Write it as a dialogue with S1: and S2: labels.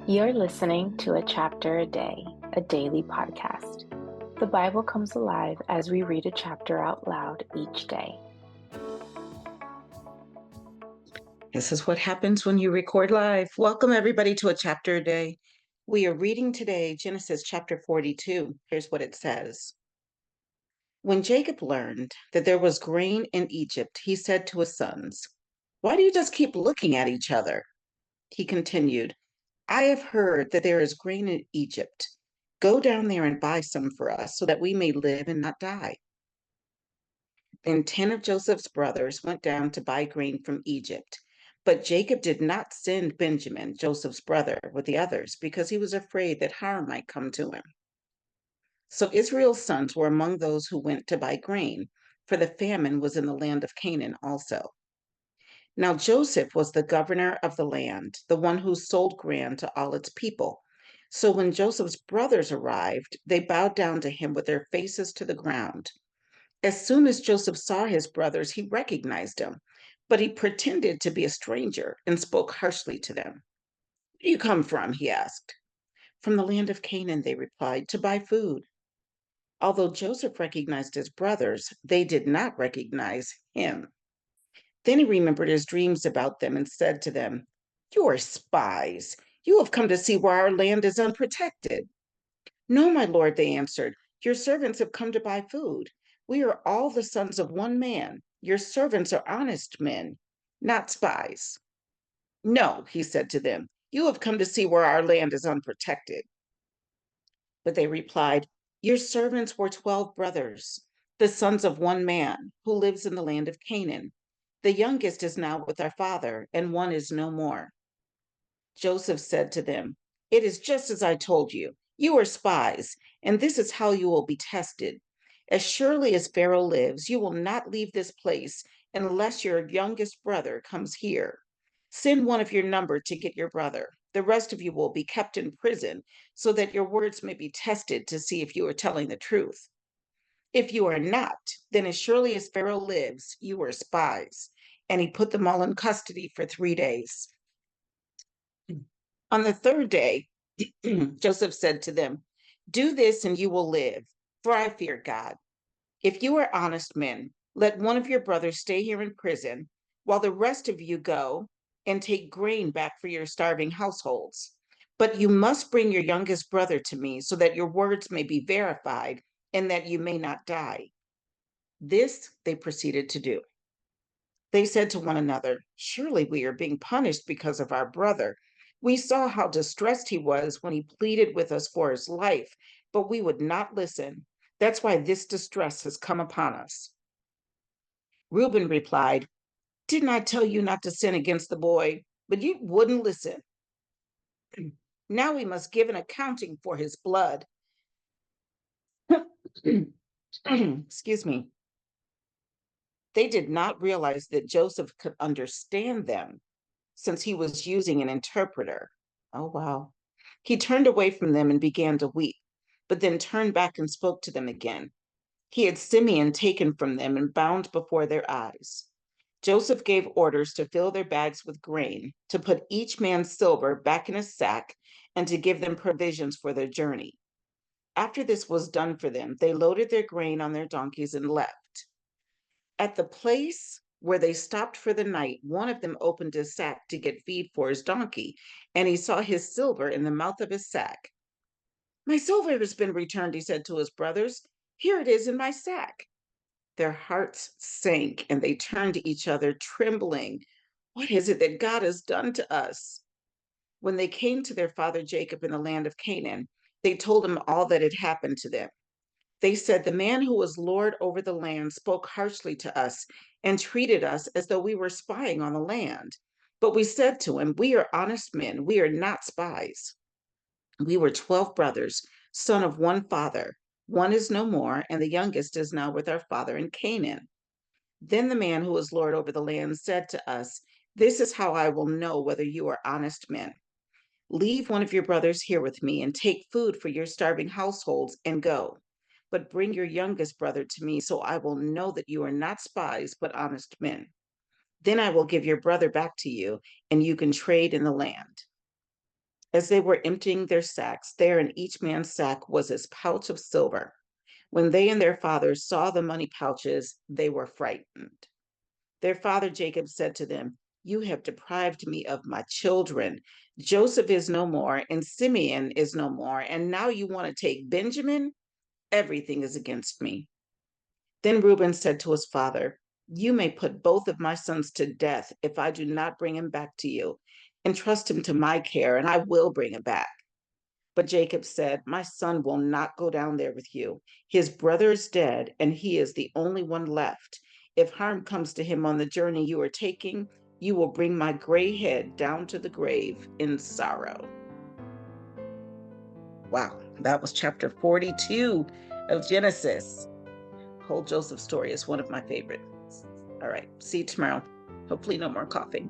S1: You're listening to A Chapter a Day, a daily podcast. The Bible comes alive as we read a chapter out loud each day.
S2: This is what happens when you record live. Welcome, everybody, to A Chapter a Day. We are reading today Genesis chapter 42. Here's what it says. When Jacob learned that there was grain in Egypt, he said to his sons, "Why do you just keep looking at each other?" He continued, "I have heard that there is grain in Egypt. Go down there and buy some for us so that we may live and not die." Then 10 of Joseph's brothers went down to buy grain from Egypt. But Jacob did not send Benjamin, Joseph's brother, with the others because he was afraid that harm might come to him. So Israel's sons were among those who went to buy grain, for the famine was in the land of Canaan also. Now Joseph was the governor of the land, the one who sold grain to all its people. So when Joseph's brothers arrived, they bowed down to him with their faces to the ground. As soon as Joseph saw his brothers, he recognized them, but he pretended to be a stranger and spoke harshly to them. "Where do you come from?" he asked. "From the land of Canaan," they replied, "to buy food." Although Joseph recognized his brothers, they did not recognize him. Then he remembered his dreams about them and said to them, "You are spies. You have come to see where our land is unprotected." "No, my lord," they answered. "Your servants have come to buy food. We are all the sons of one man. Your servants are honest men, not spies." "No," he said to them, "you have come to see where our land is unprotected." But they replied, "Your servants were 12 brothers, the sons of one man, who lives in the land of Canaan. The youngest is now with our father, and one is no more." Joseph said to them, "It is just as I told you. You are spies, and this is how you will be tested. As surely as Pharaoh lives, you will not leave this place unless your youngest brother comes here. Send one of your number to get your brother. The rest of you will be kept in prison so that your words may be tested to see if you are telling the truth. If you are not, then as surely as Pharaoh lives, you are spies." And he put them all in custody for 3 days. On the third day, Joseph said to them, "Do this and you will live, for I fear God. If you are honest men, let one of your brothers stay here in prison, while the rest of you go and take grain back for your starving households. But you must bring your youngest brother to me so that your words may be verified and that you may not die." This they proceeded to do. They said to one another, "Surely we are being punished because of our brother. We saw how distressed he was when he pleaded with us for his life, but we would not listen. That's why this distress has come upon us." Reuben replied, "Didn't I tell you not to sin against the boy? But you wouldn't listen. Now we must give an accounting for his blood." Excuse me. They did not realize that Joseph could understand them since he was using an interpreter. Oh, wow. He turned away from them and began to weep, but then turned back and spoke to them again. He had Simeon taken from them and bound before their eyes. Joseph gave orders to fill their bags with grain, to put each man's silver back in his sack, and to give them provisions for their journey. After this was done for them, they loaded their grain on their donkeys and left. At the place where they stopped for the night, one of them opened his sack to get feed for his donkey, and he saw his silver in the mouth of his sack. "My silver has been returned," he said to his brothers. "Here it is in my sack." Their hearts sank, and they turned to each other, trembling. "What is it that God has done to us?" When they came to their father Jacob in the land of Canaan, they told him all that had happened to them. They said, "The man who was lord over the land spoke harshly to us and treated us as though we were spying on the land. But we said to him, 'We are honest men. We are not spies. We were 12 brothers, son of one father. One is no more, and the youngest is now with our father in Canaan.' Then the man who was lord over the land said to us, 'This is how I will know whether you are honest men. Leave one of your brothers here with me and take food for your starving households and go. But bring your youngest brother to me so I will know that you are not spies, but honest men. Then I will give your brother back to you, and you can trade in the land.' As they were emptying their sacks, there in each man's sack was his pouch of silver. When they and their father saw the money pouches, they were frightened. Their father Jacob said to them, "You have deprived me of my children. Joseph is no more, and Simeon is no more, and now you want to take Benjamin? Everything is against me." Then Reuben said to his father, "You may put both of my sons to death if I do not bring him back to you. Entrust him to my care, and I will bring him back." But Jacob said, "My son will not go down there with you. His brother is dead, and he is the only one left. If harm comes to him on the journey you are taking, you will bring my gray head down to the grave in sorrow." Wow, that was chapter 42 of Genesis. Whole Joseph story is one of my favorites. All right, see you tomorrow. Hopefully, no more coughing.